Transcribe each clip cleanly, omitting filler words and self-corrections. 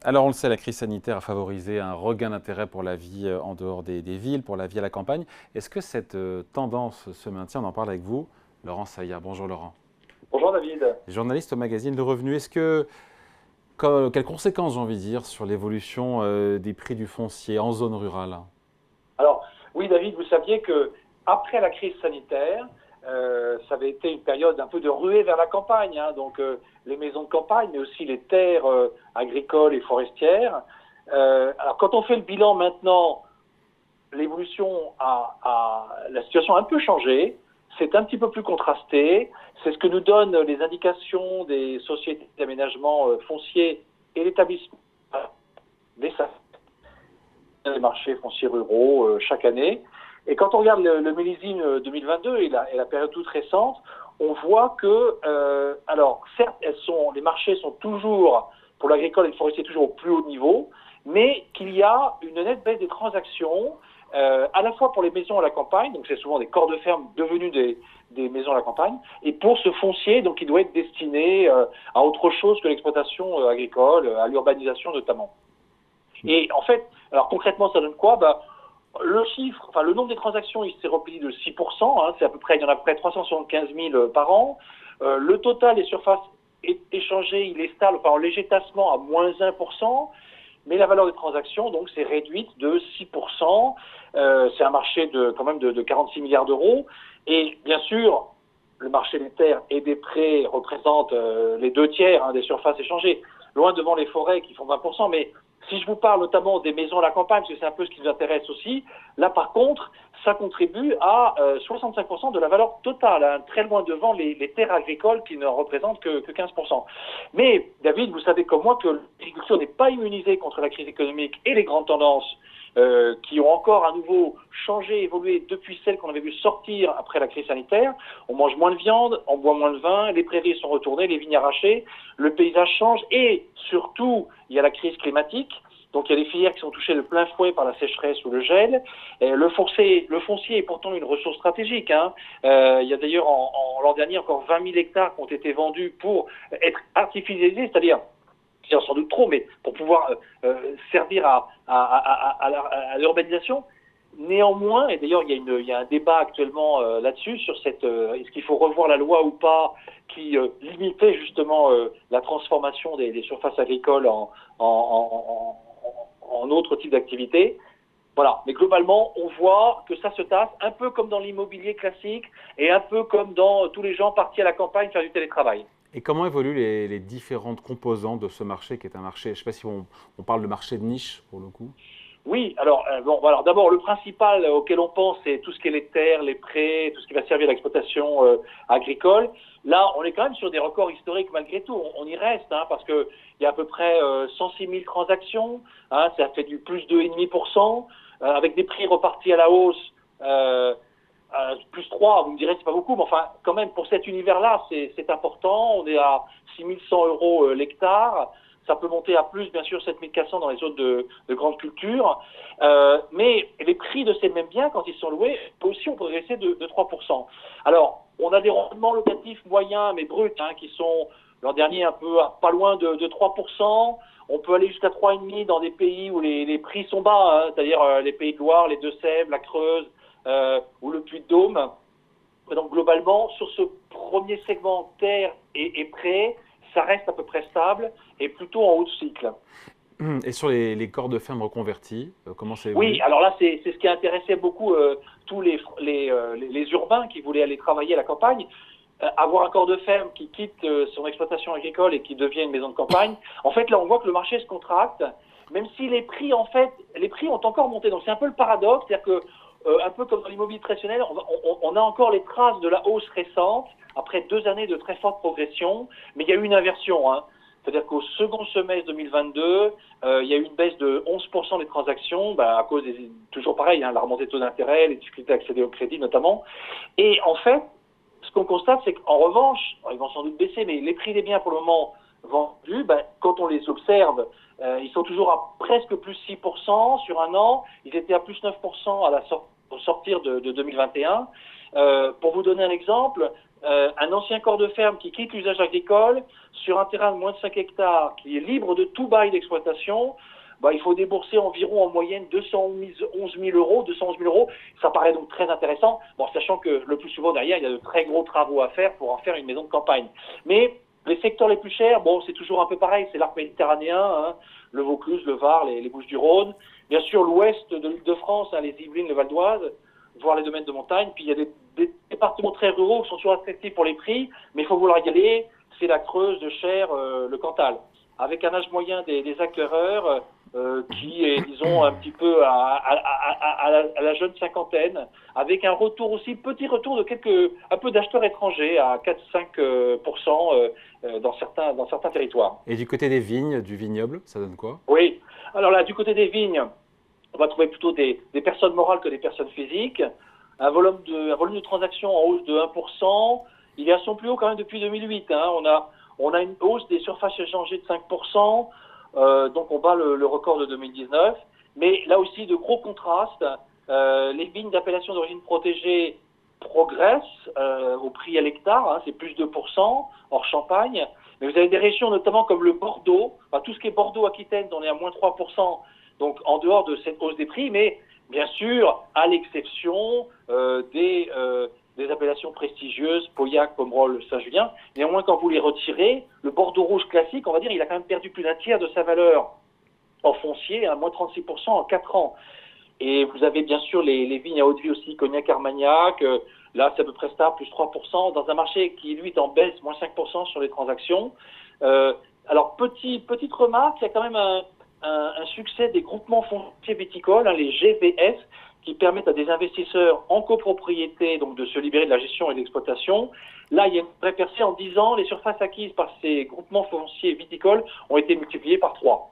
Alors on le sait, la crise sanitaire a favorisé un regain d'intérêt pour la vie en dehors des villes, pour la vie à la campagne. Est-ce que cette tendance se maintient? On en parle avec vous, Laurent Saillard. Bonjour Laurent. Bonjour David. Journaliste au magazine Le Revenu. Quelles conséquences, j'ai envie de dire, sur l'évolution des prix du foncier en zone rurale? Alors oui David, vous saviez que après la crise sanitaire, ça avait été une période un peu de ruée vers la campagne, hein, donc les maisons de campagne, mais aussi les terres agricoles et forestières. Alors quand on fait le bilan maintenant, la situation a un peu changé. C'est un petit peu plus contrasté. C'est ce que nous donnent les indications des sociétés d'aménagement foncier et l'établissement des marchés fonciers ruraux chaque année. Et quand on regarde le millésime 2022 et la période toute récente, on voit que, alors certes, les marchés sont toujours, pour l'agricole et le forestier, toujours au plus haut niveau, mais qu'il y a une nette baisse des transactions, à la fois pour les maisons à la campagne, donc c'est souvent des corps de ferme devenus des maisons à la campagne, et pour ce foncier, donc il doit être destiné à autre chose que l'exploitation agricole, à l'urbanisation notamment. Et en fait, alors concrètement, ça donne quoi? Le nombre des transactions, il s'est replié de 6%, hein, il y en a à peu près 375 000 par an. Le total des surfaces échangées, il est stable, en léger tassement à moins 1%, mais la valeur des transactions, donc, s'est réduite de 6%. C'est un marché quand même de 46 milliards d'euros. Et bien sûr, le marché des terres et des prés représente les 2 tiers des surfaces échangées, loin devant les forêts qui font 20%, mais si je vous parle notamment des maisons à la campagne, parce que c'est un peu ce qui nous intéresse aussi, là par contre, ça contribue à 65% de la valeur totale, hein, très loin devant les terres agricoles qui ne représentent que 15%. Mais David, vous savez comme moi que l'agriculture n'est pas immunisée contre la crise économique et les grandes tendances qui ont encore à nouveau changé, évolué depuis celles qu'on avait vu sortir après la crise sanitaire. On mange moins de viande, on boit moins de vin, les prairies sont retournées, les vignes arrachées, le paysage change et surtout, il y a la crise climatique. Donc il y a des filières qui sont touchées de plein fouet par la sécheresse ou le gel. Le foncier est pourtant une ressource stratégique, hein. Il y a d'ailleurs l'an dernier encore 20 000 hectares qui ont été vendus pour être artificialisés, c'est-à-dire sans doute trop, mais pour pouvoir servir à l'urbanisation. Néanmoins, et d'ailleurs il y a un débat actuellement là-dessus, sur est-ce qu'il faut revoir la loi ou pas, qui limitait justement la transformation des surfaces agricoles en autres types d'activités. Voilà, mais globalement, on voit que ça se tasse, un peu comme dans l'immobilier classique et un peu comme dans tous les gens partis à la campagne faire du télétravail. Et comment évoluent les différentes composantes de ce marché qui est un marché, je ne sais pas si on parle de marché de niche pour le coup? Oui, alors, d'abord, le principal auquel on pense, c'est tout ce qui est les terres, les prés, tout ce qui va servir à l'exploitation agricole. Là, on est quand même sur des records historiques malgré tout. On y reste, hein, parce que il y a à peu près 106 000 transactions, hein, ça fait du plus 2,5%, avec des prix repartis à la hausse, plus 3, vous me direz, c'est pas beaucoup, mais enfin, quand même, pour cet univers-là, c'est important. On est à 6 100 euros l'hectare. Ça peut monter à plus, bien sûr, 7 400 dans les zones de grande culture. Mais les prix de ces mêmes biens, quand ils sont loués, aussi ont progressé de 3%. Alors, on a des rendements locatifs moyens, mais bruts, hein, qui sont, l'an dernier, un peu pas loin de 3%. On peut aller jusqu'à 3,5% dans des pays où les prix sont bas, hein, c'est-à-dire les Pays de Loire, les Deux-Sèvres, la Creuse ou le Puy-de-Dôme. Donc, globalement, sur ce premier segment terre et prêt, ça reste à peu près stable et plutôt en haut de cycle. Et sur les corps de ferme reconvertis, comment ça Oui, évolue? alors là, c'est ce qui intéressait beaucoup tous les urbains qui voulaient aller travailler à la campagne. Avoir un corps de ferme qui quitte son exploitation agricole et qui devient une maison de campagne. En fait, là, on voit que le marché se contracte, même si les prix ont encore monté. Donc, c'est un peu le paradoxe, c'est-à-dire que un peu comme dans l'immobilier traditionnel, on a encore les traces de la hausse récente, après 2 années de très forte progression, mais il y a eu une inversion, hein. C'est-à-dire qu'au second semestre 2022, il y a eu une baisse de 11% des transactions, à cause toujours pareil, hein, la remontée de taux d'intérêt, les difficultés à accéder au crédit notamment. Et en fait, ce qu'on constate, c'est qu'en revanche, ils vont sans doute baisser, mais les prix des biens pour le moment vendus, quand on les observe, ils sont toujours à presque plus 6% sur un an. Ils étaient à plus 9% au sortir de 2021. Pour vous donner un exemple, un ancien corps de ferme qui quitte l'usage agricole sur un terrain de moins de 5 hectares qui est libre de tout bail d'exploitation, il faut débourser environ en moyenne 211 000 euros. Ça paraît donc très intéressant, sachant que le plus souvent derrière, il y a de très gros travaux à faire pour en faire une maison de campagne. Mais les secteurs les plus chers, c'est toujours un peu pareil, c'est l'arc méditerranéen, hein, le Vaucluse, le Var, les Bouches-du-Rhône, bien sûr l'ouest de l'Île-de-France, hein, les Yvelines, le Val d'Oise, voire les domaines de montagne. Puis il y a des départements très ruraux qui sont toujours attractifs pour les prix, mais il faut vouloir y aller, c'est la Creuse, le Cher, le Cantal, avec un âge moyen des acquéreurs qui est, disons, un petit peu à la jeune cinquantaine, avec un retour aussi, petit retour de un peu d'acheteurs étrangers à 4-5% dans certains territoires. Et du côté des vignes, du vignoble, ça donne quoi? Oui, alors là, du côté des vignes, on va trouver plutôt des personnes morales que des personnes physiques, un volume de transactions en hausse de 1%, il est à son plus haut quand même depuis 2008, hein. On a une hausse des surfaces échangées de 5%, donc on bat le record de 2019. Mais là aussi, de gros contrastes. Les vignes d'appellation d'origine protégée progressent au prix à l'hectare, hein, c'est plus de 2%, hors Champagne. Mais vous avez des régions notamment comme le Bordeaux, tout ce qui est Bordeaux-Aquitaine, on est à moins 3%, donc en dehors de cette hausse des prix, mais bien sûr, à l'exception des appellations prestigieuses, Pauillac, Pomerol, Saint-Julien. Néanmoins, quand vous les retirez, le Bordeaux rouge classique, on va dire, il a quand même perdu plus d'un tiers de sa valeur en foncier, à moins 36% en 4 ans. Et vous avez bien sûr les vignes à haute vie aussi, Cognac, Armagnac, là c'est à peu près stable, plus 3%, dans un marché qui lui est en baisse, moins 5% sur les transactions. Alors petite remarque, il y a quand même un succès des groupements fonciers viticoles, hein, les GVF, qui permettent à des investisseurs en copropriété donc de se libérer de la gestion et de l'exploitation. Là, il y a une vraie percée. En 10 ans, les surfaces acquises par ces groupements fonciers viticoles ont été multipliées par 3.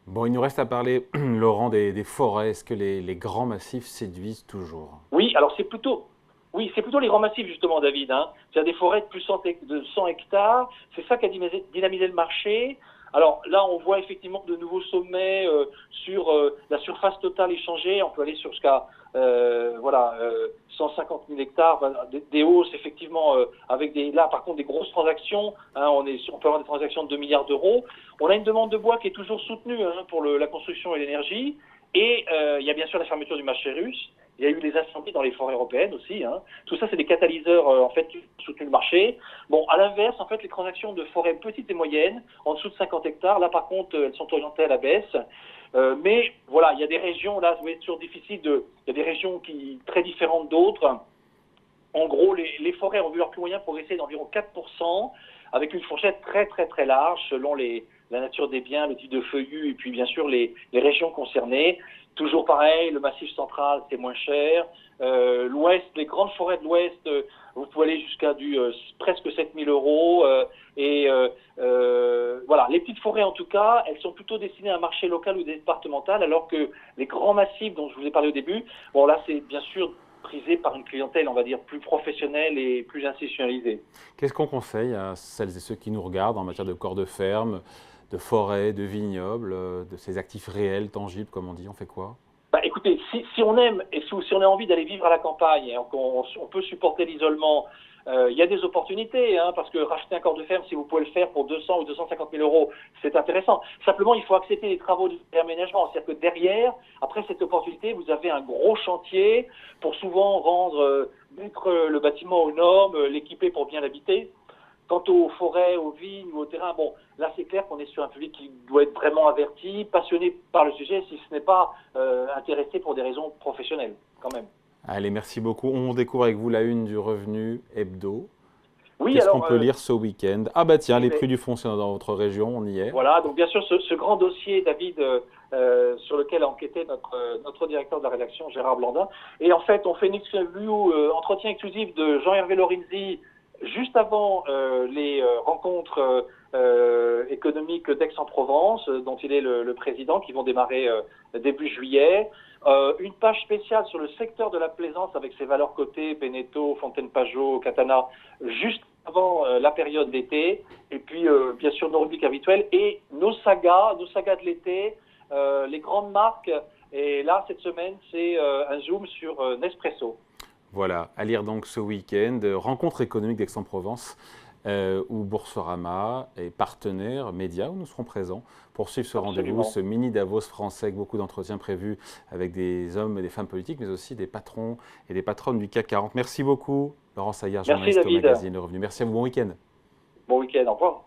Bon, il nous reste à parler, Laurent, des forêts. Est-ce que les grands massifs séduisent toujours? Oui, alors c'est plutôt les grands massifs justement, David. Hein. C'est-à-dire des forêts de plus de 100 hectares. C'est ça qui a dynamisé le marché. Alors là, on voit effectivement de nouveaux sommets sur la surface totale échangée. On peut aller sur jusqu'à 150 000 hectares, des hausses effectivement avec là par contre des grosses transactions. Hein, on peut avoir des transactions de 2 milliards d'euros. On a une demande de bois qui est toujours soutenue pour la construction et l'énergie. Et il y a bien sûr la fermeture du marché russe. Il y a eu des incendies dans les forêts européennes aussi. Hein. Tout ça, c'est des catalyseurs en fait qui soutenent le marché. Bon, à l'inverse, en fait, les transactions de forêts petites et moyennes, en dessous de 50 hectares, là par contre, elles sont orientées à la baisse. Mais voilà, il y a des régions, là, ça va être toujours difficile il y a des régions très différentes d'autres. En gros, les forêts ont vu leur prix moyen progresser d'environ 4%, avec une fourchette très très très large selon la nature des biens, le type de feuillus et puis bien sûr les régions concernées. Toujours pareil, le massif central c'est moins cher. L'ouest, les grandes forêts de l'ouest, vous pouvez aller jusqu'à presque 7 000 euros. Voilà, les petites forêts en tout cas, elles sont plutôt destinées à un marché local ou départemental, alors que les grands massifs dont je vous ai parlé au début, bon là c'est bien sûr prisé par une clientèle, on va dire, plus professionnelle et plus institutionnalisée. Qu'est-ce qu'on conseille à celles et ceux qui nous regardent en matière de corps de ferme, de forêt, de vignoble, de ces actifs réels, tangibles, comme on dit? On fait quoi? Écoutez, si on aime et si on a envie d'aller vivre à la campagne et on peut supporter l'isolement, il y a des opportunités, hein, parce que racheter un corps de ferme, si vous pouvez le faire pour 200 ou 250 000 euros, c'est intéressant. Simplement, il faut accepter les travaux de réaménagement. C'est-à-dire que derrière, après cette opportunité, vous avez un gros chantier pour souvent mettre le bâtiment aux normes, l'équiper pour bien l'habiter. Quant aux forêts, aux vignes ou aux terrains, bon, là c'est clair qu'on est sur un public qui doit être vraiment averti, passionné par le sujet, si ce n'est pas intéressé pour des raisons professionnelles, quand même. Allez, merci beaucoup. On découvre avec vous la une du Revenu Hebdo. Oui, qu'est-ce qu'on peut lire ce week-end? Ah bah tiens, les prix du foncier dans votre région, on y est. Voilà, donc bien sûr ce grand dossier, David, sur lequel a enquêté notre directeur de la rédaction, Gérard Blandin. Et en fait, on fait une entretien exclusif de Jean-Hervé Lorenzi, juste avant les rencontres économiques d'Aix-en-Provence, dont il est le président, qui vont démarrer début juillet. Une page spéciale sur le secteur de la plaisance avec ses valeurs cotées, Beneteau, Fontaine-Pajot, Catana, juste avant la période d'été. Et puis, bien sûr, nos rubriques habituelles et nos sagas de l'été, les grandes marques. Et là, cette semaine, c'est un zoom sur Nespresso. Voilà, à lire donc ce week-end, Rencontre économique d'Aix-en-Provence, où Boursorama est partenaire média, où nous serons présents pour suivre ce rendez-vous, ce mini Davos français avec beaucoup d'entretiens prévus avec des hommes et des femmes politiques, mais aussi des patrons et des patronnes du CAC 40. Merci beaucoup, Laurent Saillard, Merci journaliste au David. magazine Le Revenu. Merci à vous, bon week-end. Bon week-end, au revoir.